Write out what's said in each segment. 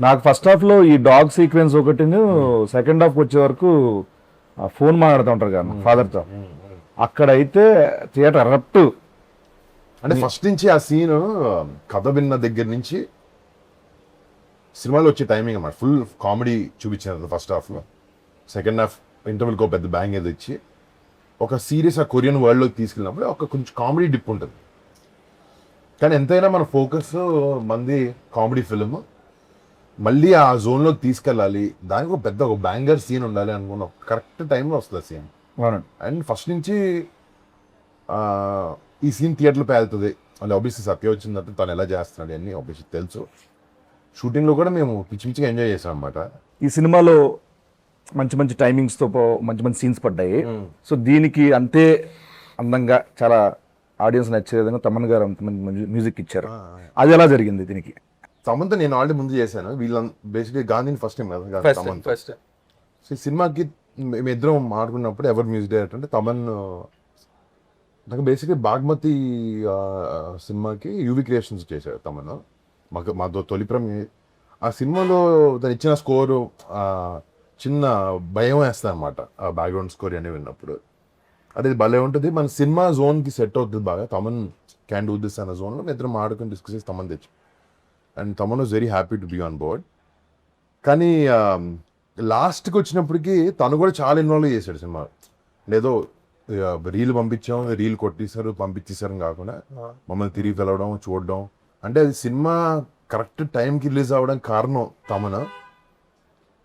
నాకు first half లో ఈ డాగ్ సీక్వెన్స్ ఒకటి, సెకండ్ హాఫ్ వచ్చే వరకు ఫోన్ మాట్లాడుతూ ఉంటారు కదా ఫాదర్ తో, అక్కడైతే థియేటర్ ఎరప్ట్. అంటే ఫస్ట్ నుంచి ఆ సీన్ కథ విన్న దగ్గర నుంచి సినిమాలో వచ్చే టైమింగ్ అన్నమాట. ఫుల్ కామెడీ చూపించారు ఫస్ట్ హాఫ్ లో. సెకండ్ హాఫ్ ఇంటర్వెల్కి ఒక పెద్ద బ్యాంగ్ ఏదో ఇచ్చి ఒక సీరియస్ ఆ కొరియన్ వరల్డ్లోకి తీసుకెళ్ళినప్పుడు ఒక కొంచెం కామెడీ డిప్ ఉంటుంది. కానీ ఎంతైనా మన ఫోకస్ మంది కామెడీ ఫిలిం, మళ్ళీ ఆ జోన్లోకి తీసుకెళ్ళాలి, దానికి ఒక పెద్ద ఒక బ్యాంగర్ సీన్ ఉండాలి అనుకున్న కరెక్ట్ టైంలో వస్తుంది ఆ సీన్. అండ్ ఫస్ట్ నుంచి ఈ సీన్ థియేటర్లో పేలుతుంది. మళ్ళీ ఆబ్వియస్లీ సత్య వచ్చిందంటే తను ఎలా చేస్తున్నాడు అన్నీ ఆబ్వియస్లీ తెలుసు. షూటింగ్లో కూడా మేము పిచ్చి పిచ్చిగా ఎంజాయ్ చేసాం అనమాట. ఈ సినిమాలో మంచి మంచి టైమింగ్స్తో మంచి మంచి సీన్స్ పడ్డాయి. సో దీనికి అంతే అందంగా చాలా ఆడియన్స్ నచ్చే విధంగా తమన్ గారు అంత మంచి మ్యూజిక్ ఇచ్చారు. అది ఎలా జరిగింది దీనికి? తమన్తో నేను ఆల్రెడీ ముందు చేశాను. వీళ్ళ బేసిక్లీ గాంధీని ఫస్ట్ టైం కదా తమన్తో. సో ఈ సినిమాకి మేమిద్దరం మాట్లాడుకున్నప్పుడు ఎవరు మ్యూజిక్ డైరెక్టర్ అంటే తమన్. నాకు బేసిక్లీ బాగ్మతి సినిమాకి యూవి క్రియేషన్స్ చేశాడు తమన్. మాతో తొలిప్రం. ఆ సినిమాలో తను ఇచ్చిన స్కోరు చిన్న భయం వేస్తుంది అనమాట. ఆ బ్యాక్గ్రౌండ్ స్కోర్ అని విన్నప్పుడు అది భలే ఉంటుంది. మన సినిమా జోన్కి సెట్ అవుతుంది బాగా. తమన్ క్యాన్ డూ దిస్ అన్న జోన్లో మేము ఇద్దరం ఆడుకుని డిస్కస్ చేసి తమన్ తెచ్చు. And Thaman was very happy to be on board. కానీ లాస్ట్కి వచ్చినప్పటికీ తను కూడా చాలా ఇన్వాల్వ్ చేశాడు సినిమా. లేదో రీల్ పంపించాం, రీల్ కొట్టేశారు, పంపించేశారు కాకుండా మమ్మల్ని తిరిగి పిలవడం, చూడడం. అంటే అది సినిమా కరెక్ట్ టైంకి రిలీజ్ అవ్వడానికి కారణం తమన్.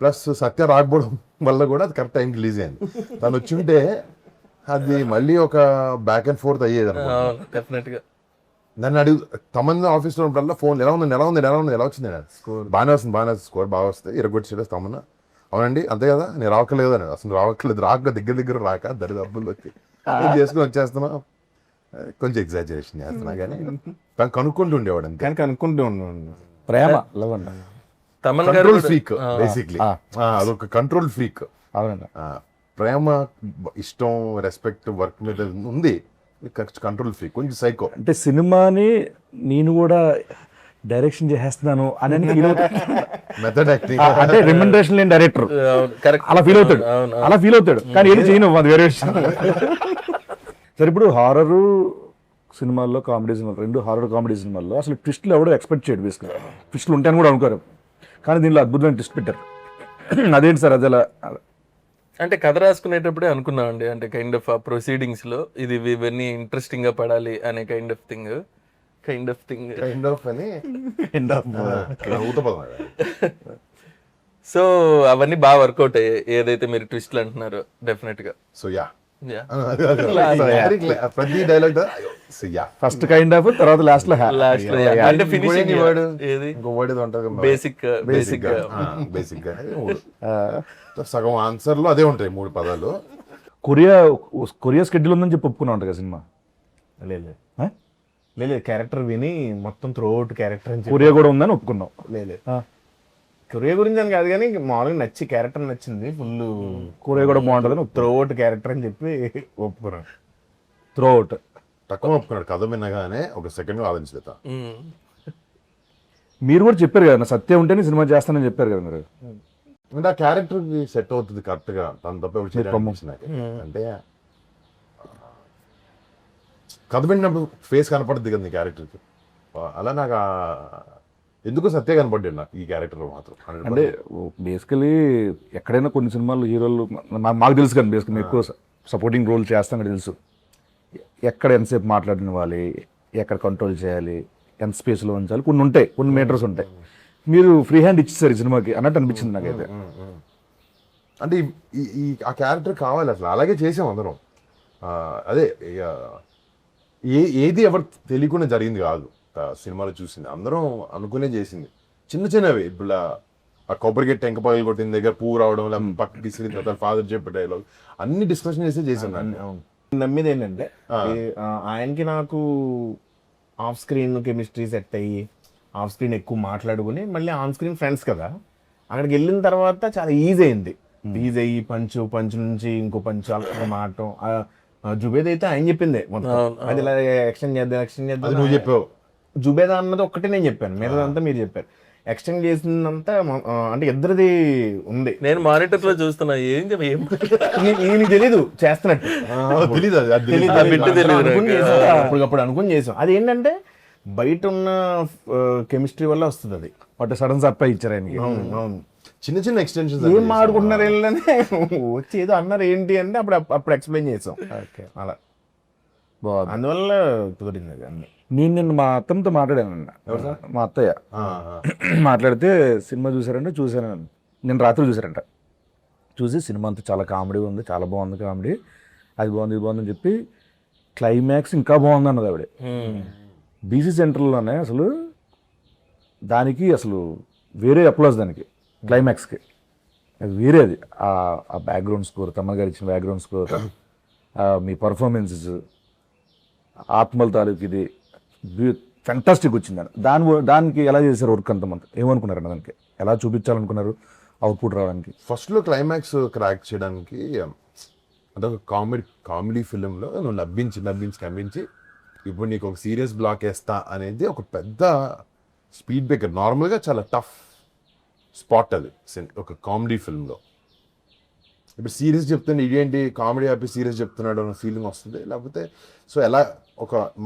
ప్లస్ సత్య రాకపోవడం వల్ల కూడా అది కరెక్ట్ టైంకి రిలీజ్ అయింది. తను వచ్చి ఉంటే అది మళ్ళీ ఒక బ్యాక్ అండ్ ఫోర్త్ అయ్యేది డెఫినెట్గా. నన్ను అడుగు తమన్ ఆఫీస్లో ఉన్నప్పుడల్లా ఫోన్ ఎలా ఉంది ఎలా వచ్చింది స్కోర్ బాగానే వస్తుంది, స్కోర్ బాగా వస్తుంది, ఇరగొచ్చేది తమన్. అవునండి అంతే కదా, నేను రావట్లేదు అని. అసలు రావట్లేదు, దగ్గర రాక దరిదబ్బులు వచ్చి చేసుకుని వచ్చేస్తున్నా. కొంచెం ఎగ్జాజరేషన్ చేస్తున్నా కానీ తను కనుక్కుంటూ ఉండేవాడు. కానీ కనుక్కుంటూ ఉండేవాడు. ప్రేమ లవ్ అంట. Thaman control freak basically. అదొక కంట్రోల్ ఫ్రీక్. ప్రేమ, ఇష్టం, రెస్పెక్ట్ వర్క్ మీద ఉంది. కంట్రోల్ ఫ్రీక్, కొంచెం సైకో. అంటే సినిమాని నేను కూడా డైరెక్షన్ చేసేస్తున్నాను అని మెథడ్ యాక్టింగ్ అంటే రెమ్యునరేషన్ లేని డైరెక్టర్ అలా ఫీల్ అవుతాడు కానీ ఏం చేయను, అది వేరే విషయం. సరే, ఇప్పుడు హారర్ సినిమాల్లో, కామెడీ సినిమాలు, రెండు హారర్ కామెడీ సినిమాల్లో అసలు ట్విస్ట్లు ఎవడో ఎక్స్పెక్ట్ చేయడు. బేసిక్గా ట్విస్ట్లు ఉంటాయని కూడా అనుకోరు, కానీ దీనిలో అద్భుతమైన ట్విస్ట్ పెట్టారు. అదేంటి సార్ అది ఎలా? అంటే కథ రాసుకునేటప్పుడే అనుకున్నామండి. అంటే కైండ్ ఆఫ్ ప్రొసీడింగ్స్ లో ఇది ఇవన్నీ ఇంట్రెస్టింగ్ గా పడాలి అనే కైండ్ ఆఫ్ థింగ్ అని. సో అవన్నీ బాగా వర్కౌట్ అయ్యాయి, ఏదైతే మీరు ట్విస్ట్లు అంటున్నారో డెఫినెట్ గా. సో యా ప్రతి డైలాగ్ ఫస్ట్ కైండ్ ఆఫ్, తర్వాత లాస్ట్ లో అంటే ఫినిషింగ్ బేసిక్ గా సగం ఆన్సర్ లో అదే ఉంటాయి, 3 పదాలు. కొరియా స్కెడ్యూల్ ఉందని చెప్పి ఒప్పుకున్నా ఉంటుంది కదా సినిమా. లేదు క్యారెక్టర్ విని మొత్తం త్రూ అవుట్ క్యారెక్టర్ కొరియా కూడా ఉందని ఒప్పుకున్నాం. లేదు కొరియా గురించి అని కాదు కానీ మామూలుగా నచ్చి క్యారెక్టర్ నచ్చింది ఫుల్. కొరియా కూడా బాగుంటుందని త్రూ అవుట్ క్యారెక్టర్ అని చెప్పి ఒప్పుకున్నాను. త్రూ అవుట్ తక్కువ ఒప్పుకున్నాడు. కథ వినగానే ఒక సెకండ్ ఆలోచించలేత. మీరు కూడా చెప్పారు కదా, సత్యం ఉంటేనే సినిమా చేస్తానని చెప్పారు కదా మీరు. అంటే ఆ క్యారెక్టర్ సెట్ అవుతుంది కరెక్ట్ గా, తను తప్ప అంటే కథ విన్నప్పుడు ఫేస్ కనపడుతుంది కదా నీ క్యారెక్టర్కి. అలా నాకు ఎందుకో సత్య కనపడ్డాడు నాకు ఈ క్యారెక్టర్ మాత్రం. అంటే బేసికలీ ఎక్కడైనా కొన్ని సినిమాలు హీరోలు మాకు తెలుసు కానీ బేసికలీ ఎక్కువ సపోర్టింగ్ రోల్ చేస్తాం కదా తెలుసు. ఎక్కడ ఎంతసేపు మాట్లాడినవ్వాలి, ఎక్కడ కంట్రోల్ చేయాలి, ఎంత స్పేస్లో ఉంచాలి, కొన్ని ఉంటాయి, కొన్ని మీటర్స్ ఉంటాయి. మీరు ఫ్రీ హ్యాండ్ ఇచ్చేసారు ఈ సినిమాకి అన్నట్టు అనిపించింది నాకైతే. అంటే ఈ ఆ క్యారెక్టర్ కావాలి అసలు, అలాగే చేసాం అందరం. అదే ఏది ఎవరు తెలియకుండా జరిగింది కాదు సినిమాలో చూసింది, అందరం అనుకునే చేసింది. చిన్నవి ఇప్పుడు ఆ కొబ్బరికెట్ టెంక పగలు కొట్టిన దగ్గర పువ్వు రావడం, లేకపోతే పక్కకి ఇసిరిన తర్వాత ఫాదర్ చెప్పే డైలాగ్ అన్ని డిస్కషన్ చేసాను. నమ్మేది ఏంటంటే ఆయనకి నాకు ఆఫ్ స్క్రీన్ కెమిస్ట్రీ సెట్ అయ్యి ఆఫ్ స్క్రీన్ ఎక్కువ మాట్లాడుకుని మళ్ళీ ఆన్ స్క్రీన్ ఫ్రెండ్స్ కదా, అక్కడికి వెళ్ళిన తర్వాత చాలా ఈజీ అయింది. ఈజీ అయ్యి పంచు నుంచి ఇంకో పంచు అలా మాటం. జుబేద్ అయితే ఆయన చెప్పిందే మొత్తం, అది ఇలా ఎక్స్టెండ్ చేద్దాం నువ్వు చెప్పావు. జుబేదా అన్నది ఒక్కటే నేను చెప్పాను, మిగతాదంతా మీరు చెప్పారు. ఎక్స్టెండ్ చేసిందంతా అంటే ఇద్దరిది ఉంది. నేను మానిటర్ లో చూస్తున్నా ఏం నీకు తెలీదు చేస్తున్నట్టు, తెలీదు అది తెలీదు. ఆ బిట్టు తెలీదు అనుకుని నాకు. చేసాం, అప్పటికప్పుడు అనుకుని చేసాం. అది ఏంటంటే బయట ఉన్న కెమిస్ట్రీ వల్ల వస్తుంది అది. వాటి సడన్ సర్ప్రైజ్ ఇచ్చారు ఆయనకి. అవును. చిన్న చిన్న ఎక్స్టెన్షన్స్ ఏం ఆడుకుంటున్నారు వెళ్ళనే వచ్చి ఏదో అన్నారు ఏంటి అంటే అప్పుడు ఎక్స్ప్లెయిన్ చేసాం. అలా బాగుంది. అందువల్ల కుదిరింది అది అన్ని. నేను నిన్న మా అత్తమ్మతో మాట్లాడాను, మా అత్తయ్య మాట్లాడితే సినిమా చూసారంటే చూసాను, నేను రాత్రి చూసారంట. చూసి సినిమా అంతా చాలా కామెడీ ఉంది, చాలా బాగుంది కామెడీ, అది బాగుంది ఇది బాగుందని చెప్పి క్లైమాక్స్ ఇంకా బాగుంది అన్నది ఆవిడ. బీసీ సెంటర్లోనే అసలు దానికి అసలు వేరే అప్లాస్ దానికి క్లైమాక్స్కి, అది వేరే. అది ఆ బ్యాక్గ్రౌండ్ స్కోర్, తమ్మ గారు ఇచ్చిన బ్యాక్గ్రౌండ్ స్కోర్, మీ పర్ఫార్మెన్సెస్, ఆత్మల తాలూకు ఇది ఫెంటాస్టిక్ వచ్చింది. దానికి ఎలా చేశారు వర్క్ అంతమంది, ఏమనుకున్నారండి దానికి, ఎలా చూపించాలనుకున్నారు అవుట్పుట్ రావడానికి? ఫస్ట్లో క్లైమాక్స్ క్రాక్ చేయడానికి అదొక కామెడీ ఫిలింలో నువ్వు నవ్వించి ఇప్పుడు నీకు ఒక సీరియస్ బ్లాక్ వేస్తా అనేది ఒక పెద్ద స్పీడ్ బ్రేకర్. నార్మల్గా చాలా టఫ్ స్పాట్ అది ఒక కామెడీ ఫిల్మ్లో. ఇప్పుడు సీరియస్ చెప్తుంటే ఇదేంటి కామెడీ ఆపి సీరియస్ చెప్తున్నాడు అన్న ఫీలింగ్ వస్తుంది. లేకపోతే సో ఎలా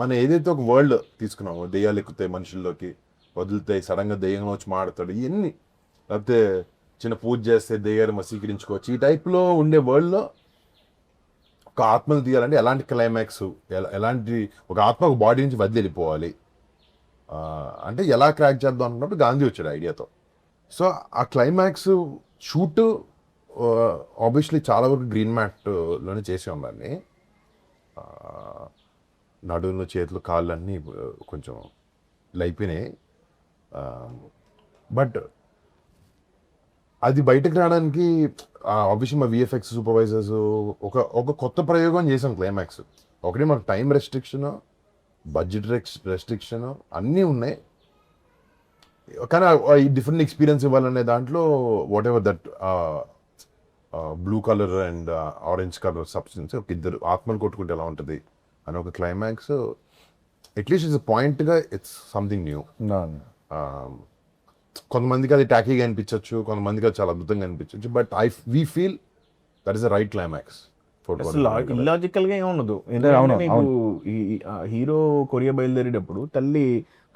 మనం ఏదైతే ఒక వరల్డ్ తీసుకున్నామో, దెయ్యాలు ఎక్కుతాయి మనుషుల్లోకి, వదులుతాయి, సడన్గా దెయ్యంగా వచ్చి మాడతాడు, ఇవన్నీ, లేకపోతే చిన్న పూజ చేస్తే దెయ్యాలు వశీకరించుకోవచ్చు, ఈ టైప్లో ఉండే వరల్డ్లో ఒక ఆత్మను తీయాలంటే ఎలాంటి క్లైమాక్స్, ఎలాంటి ఒక ఆత్మ ఒక బాడీ నుంచి వదిలి వెళ్ళిపోవాలి అంటే ఎలా క్రాక్ చేద్దాం అనుకున్నప్పుడు గాంధీ వచ్చాడు ఐడియాతో. సో ఆ క్లైమాక్స్ షూట్ ఆబ్వియస్లీ చాలా వరకు గ్రీన్ మ్యాట్లోనే చేసాం దాన్ని. నడుములు, చేతులు, కాళ్ళు అన్నీ కొంచెం లైపోయినాయి. బట్ అది బయటకు రావడానికి ఆబ్వియస్లీ మా విఎఫ్ఎక్స్ సూపర్వైజర్స్ ఒక కొత్త ప్రయోగం చేసాం క్లైమాక్స్. ఒకటి మనకు టైం రెస్ట్రిక్షన్, బడ్జెట్ రెస్ట్రిక్షన్ అన్నీ ఉన్నాయి, కానీ ఈ డిఫరెంట్ ఎక్స్పీరియన్స్ ఇవ్వాలనే దాంట్లో what ever that blue colour and orange colour substance, ఒక ఇద్దరు ఆత్మలు కొట్టుకుంటే ఎలా ఉంటుంది అని ఒక క్లైమాక్స్. అట్లీస్ట్ ఇట్స్ పాయింట్గా ఇట్స్ సంథింగ్ న్యూ. కొంతమందికి అది టాకీగా అనిపించవచ్చు, కొంతమందికి అది చాలా అద్భుతంగా అనిపించవచ్చు, but we feel that is the right climax. Illogical గా ఏముండదు. నీకు హీరో కొరియా బయలుదేరేటప్పుడు తల్లి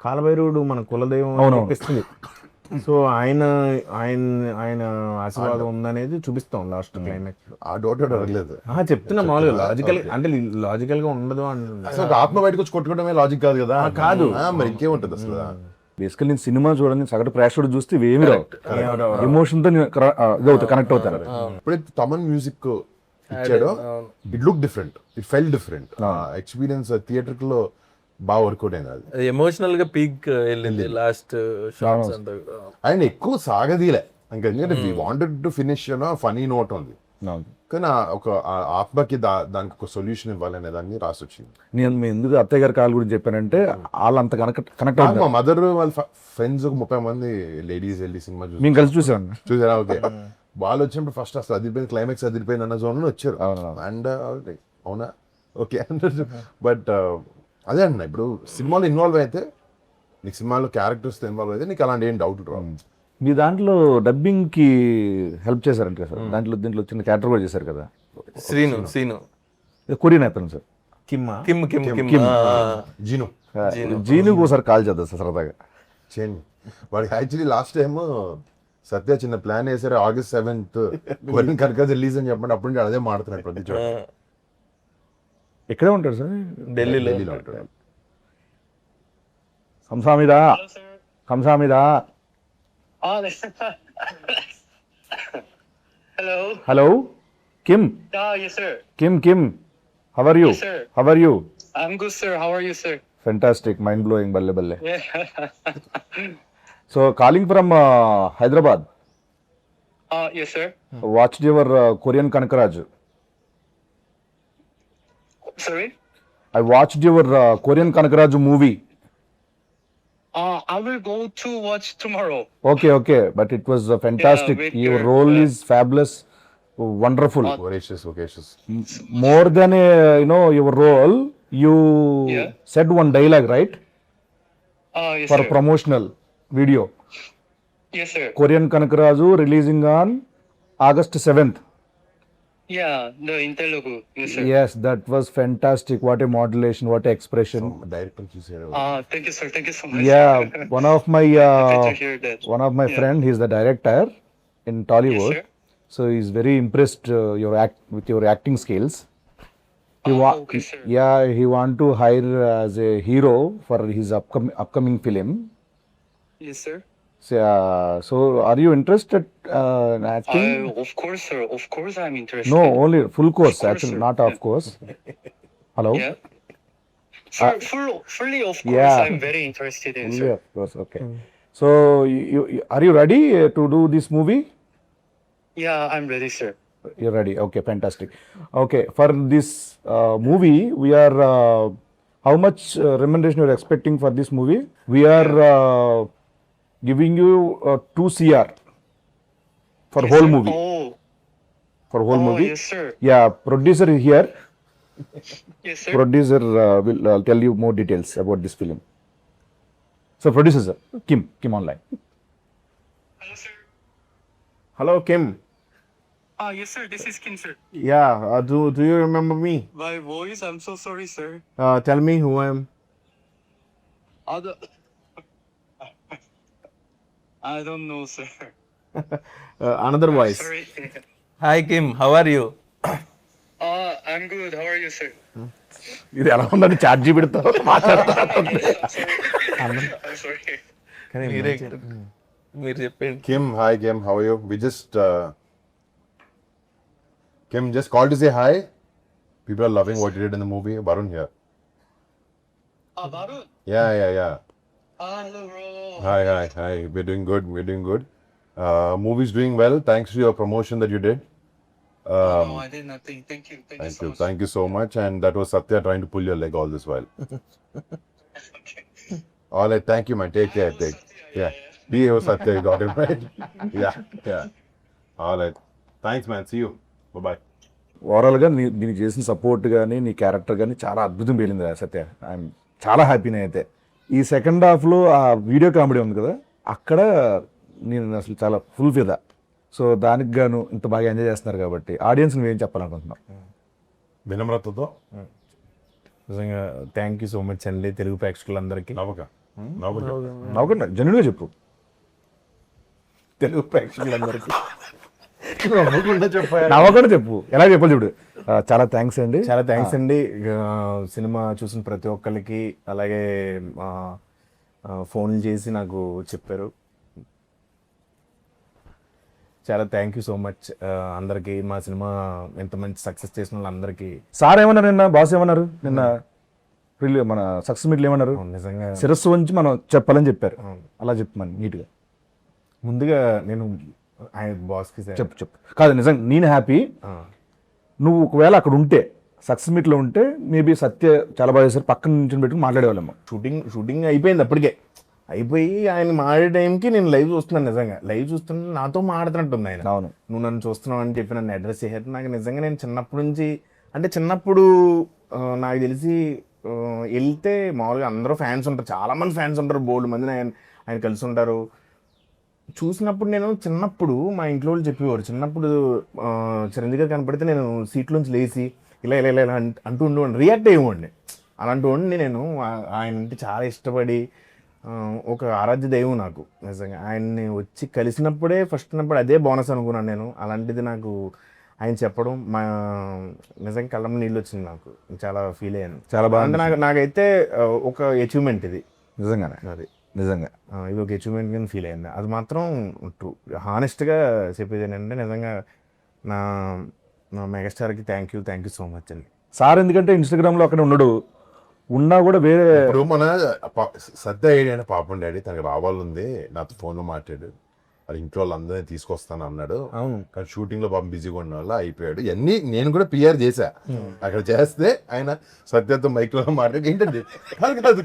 కాలభైరవుడు మన కులదైవం అనిపిస్తుంది. సో ఆయన ఆశీర్వాదం ఉందనేది చూపిస్తాం లాస్ట్ క్లైమాక్స్. ఆ డౌట్ అడగలేదు, చెప్తున్నా మామూలుగా లాజికల్ అంటే లాజికల్ గా ఉండదు అసలు ఆత్మ బయటకు వచ్చి కొట్టుకోవడమే లాజిక్ కాదు కదా. కాదు మరి ఇంకేముంటుంది అసలు. బేసికల్ నేను సినిమా చూడండి, సగటు ప్రేక్షకుడు చూస్తే ఏమి రావు, ఎమోషన్తో కనెక్ట్ అవుతారు. ఎప్పుడైతే తమన్ మ్యూజిక్ ఇచ్చాడో it look different, it fell different. Experience theatre లో బాగా వర్కౌట్ అయింది. అది ఎమోషనల్ గా పీక్ వెళ్ళింది లాస్ట్ షాట్స్ అంతా. ఆయన ఎక్కువ సాగదీలే ఇంకా, ఎందుకంటే we wanted to finish funny note ఉంది, కానీ ఒక ఆత్మకి దానికి ఒక సొల్యూషన్ ఇవ్వాలనే దాన్ని రాసి వచ్చింది. నేను ఎందుకు అత్తయ్య గారి కాల్ గురించి చెప్పానంటే వాళ్ళు అంత కనెక్ట్ అవుతుంది. మా మదర్ వాళ్ళ ఫ్రెండ్స్ ఒక 30 మంది లేడీస్ వెళ్ళి సినిమా మేము కలిసి చూసాను. చూసారా? ఓకే. వాళ్ళు వచ్చినప్పుడు ఫస్ట్ అసలు అదిరిపోయింది, క్లైమాక్స్ అదిరిపోయింది అన్న జోన్లో వచ్చారు. అండ్ అవునా ఓకే. బట్ అదే అన్న, ఇప్పుడు సినిమాలో ఇన్వాల్వ్ అయితే నీకు సినిమాలో క్యారెక్టర్స్తో ఇన్వాల్వ్ అయితే నీకు అలాంటి ఏం డౌట్ రావు. మీ దాంట్లో డబ్బింగ్ కి హెల్ప్ చేశారంట కదా సార్, దీంట్లో చిన్న క్యారెక్టర్ కూడా చేశారు కదా, సీను కొరియన్ అతను సార్, జీనుకు ఒకసారి కాల్ చేద్దాం సార్ సరదాగా. చేయండి. వాడికి యాక్చువల్లీ లాస్ట్ టైం సత్య చిన్న ప్లాన్ వేసారు, August 7th కొరియన్ కనక రిలీజ్ అని చెప్పండి, అప్పుడు నుంచి అదే మాడుతున్నాడు ప్రతి చోట. ఎక్కడే ఉంటాడు సార్? ఢిల్లీలో ఉంటాడు. కంసామిదా. Hello, Kim. yes sir. Kim, how are you? Yes sir. How are you? I'm good sir, how are you sir? Fantastic, mind blowing, balle. Yeah. So calling from Hyderabad. Yes sir. Watched your Korean Kanakaraj. Sorry? I watched your Korean Kanakaraj movie. I will go to watch tomorrow. Okay, but it was fantastic. with Your your, role is fabulous, wonderful. Voracious. More than your role, you Yeah. said one dialogue, right? Yes For sir. promotional video. Yes, sir. Korean Kanakaraju releasing on August 7th. Yeah, the in Telugu. Yes, sir. Yes, that was fantastic. What a modulation, what a expression. Director చూసారు. Thank you, sir. Thank you so much. Yeah, one of my Happy to hear that. friend, he's the director in Tollywood. Yes, sir. So he's very impressed with your acting skills. Okay, sir. Yeah, he want to hire as a hero for his upcoming film. Yes, sir. So are you interested in acting? Of course, sir. Of course, I'm interested. No, only full course, course, actually, sir. not of course. Hello? Yeah. Sir, fully, of course, Yeah. I'm very interested in, Only sir. of course, okay. So are you ready to do this movie? Yeah, I'm ready, sir. You're ready. Okay, fantastic. Okay, for this movie, we are how much remuneration you're expecting for this movie? We are giving you 2 CR for whole movie. For whole movie. Yes, sir. Yeah, producer is here. Yes, sir. Producer will tell you more details about this film. So producer, sir, Kim online. Hello, sir. Hello Kim. Yes, sir. This is Kim, sir. Yeah do you remember me? My voice, I'm so sorry, sir. Tell me who I am. I don't know, sir. Another voice. Sorry. Hi Kim, how are you? I'm good. How are you, sir? ఇది ఎలా ఉందని charge పెడతావు మాట్లాడతా I'm sorry. మీరు చెప్పండి. Kim, hi Kim, how are you? We just Kim just called to say hi. People are loving what you did in the movie. Varun here. Varun. Yeah. Hello, bro. Hi. We're doing good. Movie's doing well. Thanks to your promotion that you did. No, I did nothing. Thank you so much. Thank you so much. And that was Satya trying to pull your leg all this while. Okay. All right, thank you, man. Take care. Yeah. Be here, Satya. You got it right. Yeah. All right. Thanks, man. See you. Bye-bye. ఓవరాల్గా దీనికి చేసిన support కానీ నీ character కానీ చాలా అద్భుతం పేలింది సత్య. I'm చాలా హ్యాపీనే అయితే. ఈ సెకండ్ హాఫ్లో ఆ వీడియో కామెడీ ఉంది కదా, అక్కడ నేను అసలు చాలా ఫుల్ ఫిదా. సో దానికి గాను ఇంత బాగా ఎంజాయ్ చేస్తున్నారు కాబట్టి ఆడియన్స్ నువ్వేం చెప్పాలనుకుంటున్నావు? వినమ్రతతో నిజంగా థ్యాంక్ యూ సో మచ్ అండి తెలుగు ప్రేక్షకులందరికీ. నవ్వకుండా జెన్యున్గా చెప్పు. తెలుగు ప్రేక్షకులందరికీ నవ్వకుండా చెప్పు, ఎలా చెప్పాలి చూడు. చాలా థ్యాంక్స్ అండి. చాలా థ్యాంక్స్ అండి. సినిమా చూసిన ప్రతి ఒక్కరికి, అలాగే ఫోన్లు చేసి నాకు చెప్పారు. చాలా థ్యాంక్ యూ సో మచ్ అందరికీ. మా సినిమా ఎంత మంచి సక్సెస్ చేసిన వాళ్ళందరికీ. సార్ ఏమన్నారు నిన్న, బాస్ ఏమన్నారు నిన్న మన సక్సెస్ మీట్లు ఏమన్నారు? నిజంగా శిరస్సు వంచి మనం చెప్పాలని చెప్పారు. అలా చెప్పమని నీట్గా. ముందుగా నేను ఆయన బాస్కి చెప్పు కాదు, నిజంగా నేను హ్యాపీ. నువ్వు ఒకవేళ అక్కడ ఉంటే, సక్సెస్ మీట్లో ఉంటే, మేబీ సత్య చాలా బాగా చేశారు, పక్కన నుంచి పెట్టుకుని మాట్లాడేవాళ్ళము. షూటింగ్ అయిపోయింది, అప్పటికే అయిపోయి ఆయన మాడే టైంకి నేను లైవ్ చూస్తున్నాను. నిజంగా లైవ్ చూస్తున్నా నాతో మాడుతున్నట్టుంది ఆయన. అవును, నువ్వు నన్ను చూస్తున్నావు అని చెప్పి నన్ను అడ్రస్ చేశారు. నాకు నిజంగా నేను చిన్నప్పటి నుంచి, అంటే చిన్నప్పుడు నాకు తెలిసి వెళ్తే మామూలుగా అందరూ ఫ్యాన్స్ ఉంటారు, చాలామంది ఫ్యాన్స్ ఉంటారు, బోల్డ్ మంది ఆయన కలిసి ఉంటారు. చూసినప్పుడు నేను చిన్నప్పుడు మా ఇంట్లో వాళ్ళు చెప్పేవారు, చిన్నప్పుడు చిరంజీవి గారు కనపడితే నేను సీట్లోంచి లేచి ఇలా ఇలా ఇలా అంటూ ఉండేవాడిని, రియాక్ట్ అయ్యేవాడిని. అలాంటి వాడిని నేను. ఆయన అంటే చాలా ఇష్టపడి, ఒక ఆరాధ్య దైవం నాకు. నిజంగా ఆయన్ని వచ్చి కలిసినప్పుడే ఫస్ట్ అదే బోనస్ అనుకున్నాను నేను. అలాంటిది నాకు ఆయన చెప్పడం నిజంగా కళ్ళం నీళ్ళు వచ్చింది. నాకు చాలా ఫీల్ అయ్యాను. చాలా బాగా. నాకైతే ఒక అచీవ్మెంట్ ఇది. నిజంగానే అది నిజంగా ఇది ఒక అచీవ్మెంట్ కింద ఫీల్ అయింది. అది మాత్రం హానెస్ట్గా చెప్పేది ఏంటంటే, నిజంగా నా మెగాస్టార్కి థ్యాంక్ యూ సో మచ్ అండి. సార్ ఎందుకంటే ఇన్స్టాగ్రామ్లో అక్కడ ఉన్నాడు, ఉన్నా కూడా వేరే. ఇప్పుడు మన సత్య ఏడి పాపం డాడీ తనకి రావాలంది, నాతో ఫోన్లో మాట్లాడు, అది ఇంట్లో వాళ్ళందరినీ తీసుకొస్తాను అన్నాడు. అవును, కానీ షూటింగ్ లో పాపం బిజీగా ఉన్న వల్ల అయిపోయాడు. ఇవన్నీ నేను కూడా పిఆర్ చేశా. అక్కడ చేస్తే ఆయన సత్యతో మైక్ లో మాట్లాడి ఏంటండి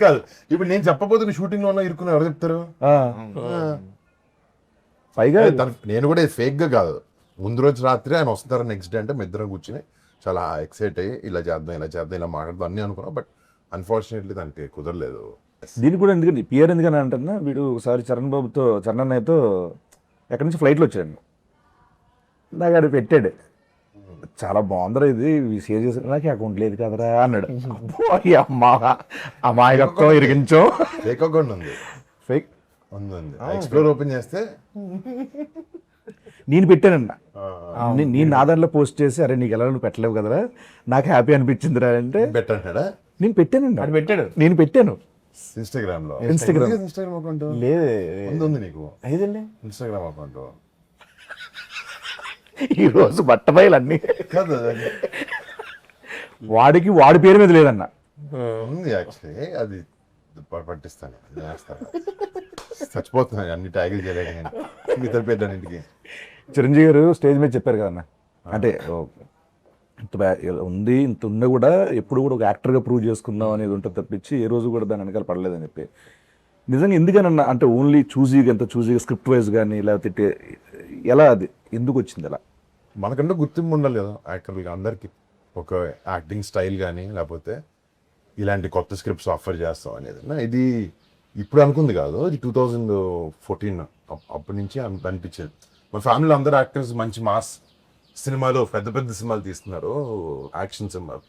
కాదు ఇప్పుడు నేను చెప్పబోతున్న షూటింగ్ లో ఉన్న ఇరుక్కున్న ఎవరు చెప్తారు? పైగా నేను కూడా ఫేక్ గా కాదు, ముందు రోజు రాత్రి ఆయన వస్తారు నెక్స్ట్ డే అంటే మీ ఇద్దరం కూర్చుని చాలా ఎక్సైట్ అయ్యి ఇలా చేద్దాం ఇలా మాట్లాడదాం అన్నీ అనుకున్నాం. బట్ అన్ఫార్చునేట్లీ దానికి కుదరలేదు. దీనికి కూడా ఎందుకంటే పిఆర్ ఎందుకని అంటున్నా, వీడు ఒకసారి చరణ్ అన్నయ్యతో ఎక్కడి నుంచి ఫ్లైట్లో వచ్చాడు, నాకు ఆడు పెట్టాడు, చాలా బాగుందిరా ఇది షేర్ చేసి, నాకు అకౌంట్ లేదు కదరా అన్నాడు. అమాయకత్వం ఇరిగించో. ఫేక్ అకౌంట్ ఉంది, ఫేక్ ఉంది. ఎక్స్ప్లోర్ ఓపెన్ చేస్తే నేను పెట్టానన్న, నేను నా దాంట్లో పోస్ట్ చేసి, అరే నీకు ఎలా నువ్వు పెట్టలేవు కదరా, నాకు హ్యాపీ అనిపించిందిరా అంటే పెట్టంటాడా? నేను పెట్టానండి, అది పెట్టాడు. నేను పెట్టాను ఇన్స్టాగ్రామ్ లో. ఇన్స్టాగ్రామ్ అకౌంట్ లేదు ఉంది నీకు? ఐదండి ఇన్స్టాగ్రామ్ అకౌంట్ ఈ రోజు బట్టబయలు అన్ని కాదు, వాడి పేరు మీద లేదన్న. ఉంది యాక్చువల్లీ, అది పట్టిస్తాను, చేస్తాను. చచ్చిపోతున్నాను అన్ని ట్యాగిల్ చేయలేక నేను మిగతా పెట్టాను. చిరంజీవి గారు స్టేజ్ మీద చెప్పారు కదన్న, అంటే ఇంత ఉంది, ఇంత ఉన్నా కూడా ఎప్పుడు కూడా ఒక యాక్టర్గా ప్రూవ్ చేసుకుందాం అనేది ఉంటుంది తప్పించి ఏ రోజు కూడా దాని వెనకాల పడలేదని చెప్పి. నిజంగా ఎందుకనన్నా, అంటే ఓన్లీ చూజీగా స్క్రిప్ట్ వైజ్ కానీ లేకపోతే ఎలా, అది ఎందుకు వచ్చింది అలా? మనకంటే గుర్తింపు ఉండాలి కదా యాక్టర్లుగా, అందరికీ ఒక యాక్టింగ్ స్టైల్ కానీ లేకపోతే ఇలాంటి కొత్త స్క్రిప్ట్స్ ఆఫర్ చేస్తాం అనేది. ఇది ఇప్పుడు అనుకుంది కాదు, ఇది 2014 అప్పటి నుంచి అనిపించేది. మన ఫ్యామిలీలో అందరు యాక్టర్స్ మంచి మాస్ సినిమాలు, పెద్ద పెద్ద సినిమాలు తీస్తున్నారు, యాక్షన్ సినిమాలు.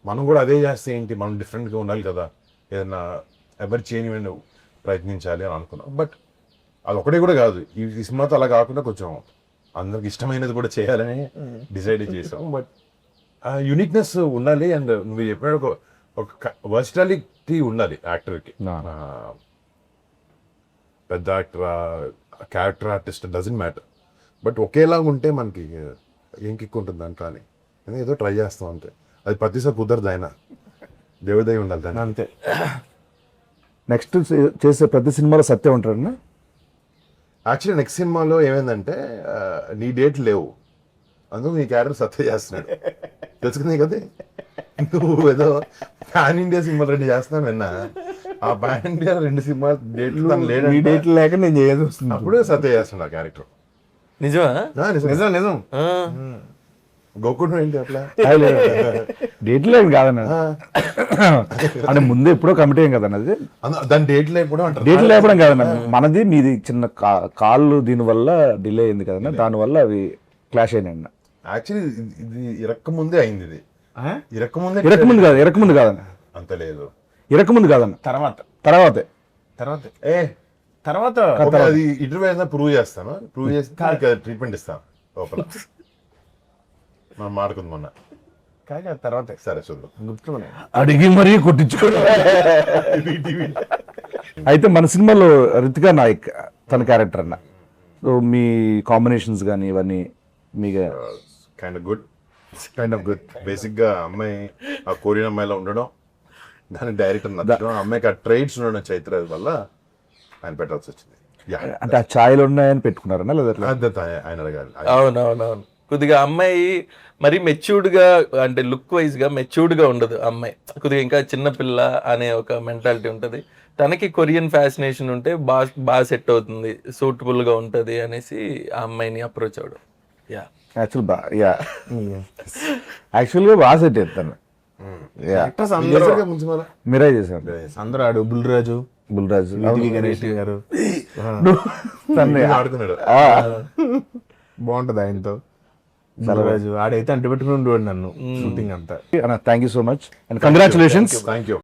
మనం కూడా అదే చేస్తే ఏంటి, మనం డిఫరెంట్గా ఉండాలి కదా, ఏదైనా ఎవరు చేయని ప్రయత్నించాలి అని అనుకున్నాం. బట్ అది ఒకటే కూడా కాదు, ఈ సినిమాతో అలా కాకుండా కొంచెం అందరికి ఇష్టమైనది కూడా చేయాలని డిసైడ్ చేసాం. బట్ యూనిక్నెస్ ఉండాలి, అండ్ నువ్వు చెప్పిన ఒక వర్సిటాలిటీ ఉండాలి యాక్టర్కి. పెద్ద actor, character artist doesn't matter, but ఒకేలాగా ఉంటే మనకి ఏం కిక్ ఉంటుంది అంట అని ఏదో ట్రై చేస్తాం అంతే. అది ప్రతిసారి కుదరదు, ఆయన దేవుదై ఉండాలి దాన్ని అంతే. నెక్స్ట్ చేసే ప్రతి సినిమాలో సత్యం ఉంటారన్నా. యాక్చువల్లీ నెక్స్ట్ సినిమాలో ఏమైందంటే నీ డేట్ లేవు, అందుకు నీ క్యారెక్టర్ సత్య చేస్తున్నాడు. తెలుసుకుంది కదా, నువ్వు ఏదో పాన్ ఇండియా సినిమా 2 చేస్తున్నాను విన్నా, ఆ పాన్ ఇండియా 2 సినిమా డేట్లు ఈ డేట్లు లేక నేను చేయాల్సి వస్తుంది. అప్పుడే సత్య చేస్తున్నాడు ఆ క్యారెక్టర్. నిజమా? నిజం ఆ. గోకుడు ఏంటి అట్లా డేట్లు ఏం కాదన్న, అంటే ముందే ఎప్పుడో కమిటీ అయ్యాం కదన్న, అది దాని డేట్ లేకపోవడం అంటారు. డేట్లు లేపడం కాదన్న, మనది మీది చిన్న కాళ్ళు దీనివల్ల డిలే అయింది కదన్న, దానివల్ల అవి క్లాష్ అయినాయి అన్న. యాక్చువల్లీ ఇది ఇరక్కముందే అయింది, ఇది ఇరకముందు కాదన్న, అంత లేదు, ఇరకముందు కాదన్న, తర్వాతే తర్వాత అది ఇంటర్వ్యూ అయినా ప్రూవ్ చేస్తాను, ప్రూవ్ చేస్తే ట్రీట్మెంట్ ఇస్తాను లోపల. మనం మాడుకుంది మొన్న, కాగా తర్వాత సరే చూద్దాం. గుర్తు అడిగి మరీ కొట్టించుకోవడం. అయితే మన సినిమాలో రితికా నాయక్ తన క్యారెక్టర్ అన్న, సో మీ కాంబినేషన్స్ కానీ ఇవన్నీ మీకు కైండ్ ఆఫ్ గుడ్. బేసిక్ గా అమ్మాయి ఆ కొరియన్ అమ్మాయిలో ఉండడం, దాని డైరెక్టర్ నచ్చడం, అమ్మాయికి ఆ ట్రైట్స్ ఉండడం చైత్ర వల్ల ఆయన పెట్టాల్సి వచ్చింది. అంటే ఆ ఛాయలు ఉన్నాయని పెట్టుకున్నారన్నా లేదా ఎట్లా? ఆయన అడగాలి. అవునవునవును. కొద్దిగా అమ్మాయి మరి మెచ్యూర్డ్ గా, అంటే లుక్ వైజ్ గా మెచ్యూర్డ్ గా ఉండదు అమ్మాయి, కొద్దిగా ఇంకా చిన్నపిల్ల అనే ఒక మెంటాలిటీ ఉంటది. తనకి కొరియన్ ఫ్యాసినేషన్ ఉంటే బాగా సెట్ అవుతుంది, సూటబుల్ గా ఉంటది అనేసి ఆ అమ్మాయిని అప్రోచ్ అవడం. యాక్చువల్గా బాగా సెట్ చేస్తాను. మీరే చేశారు అందరూ ఆడు బుల్రాజు గణేష్ గారు ఆడుకున్నాడు, బాగుంటది ఆయనతో. బుల్రాజు ఆడైతే అంటు పెట్టుకుని ఉండేవాడు నన్ను షూటింగ్ అంతా. Thank you so much and congratulations. Thank you.